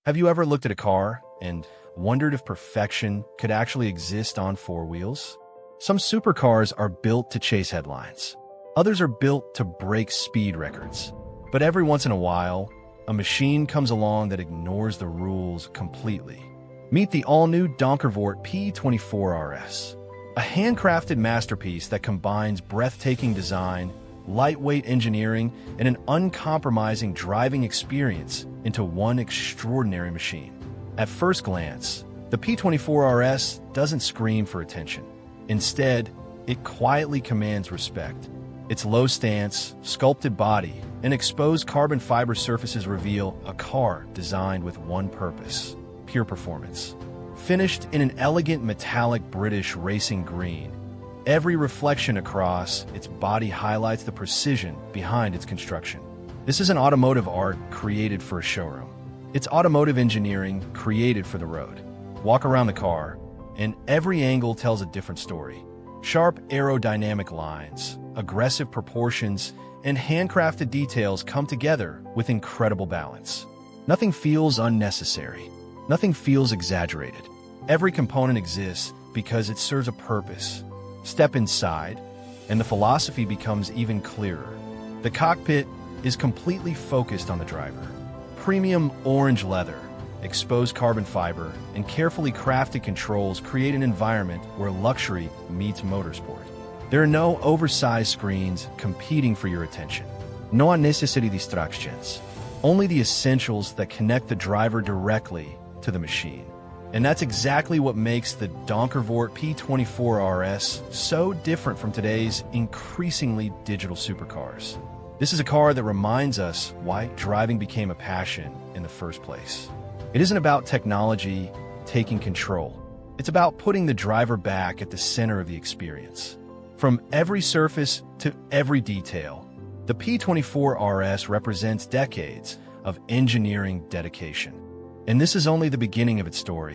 Have you ever looked at a car and wondered if perfection could actually exist on four wheels? Some supercars are built to chase headlines. Others are built to break speed records. But every once in a while, a machine comes along that ignores the rules completely. Meet the all-new Donkervoort P24 RS, a handcrafted masterpiece that combines breathtaking design, lightweight engineering, and an uncompromising driving experience into one extraordinary machine. At first glance, the P24 RS doesn't scream for attention. Instead, it quietly commands respect. Its low stance, sculpted body, and exposed carbon fiber surfaces reveal a car designed with one purpose: pure performance. Finished in an elegant metallic British racing green, every reflection across its body highlights the precision behind its construction. This isn't automotive art created for a showroom. It's automotive engineering created for the road. Walk around the car, and every angle tells a different story. Sharp aerodynamic lines, aggressive proportions, and handcrafted details come together with incredible balance. Nothing feels unnecessary. Nothing feels exaggerated. Every component exists because it serves a purpose. Step inside, and the philosophy becomes even clearer. The cockpit is completely focused on the driver. Premium orange leather, exposed carbon fiber, and carefully crafted controls create an environment where luxury meets motorsport. There are no oversized screens competing for your attention. No unnecessary distractions. Only the essentials that connect the driver directly to the machine. And that's exactly what makes the Donkervoort P24 RS so different from today's increasingly digital supercars. This is a car that reminds us why driving became a passion in the first place. It isn't about technology taking control. It's about putting the driver back at the center of the experience. From every surface to every detail, the P24 RS represents decades of engineering dedication. And this is only the beginning of its story.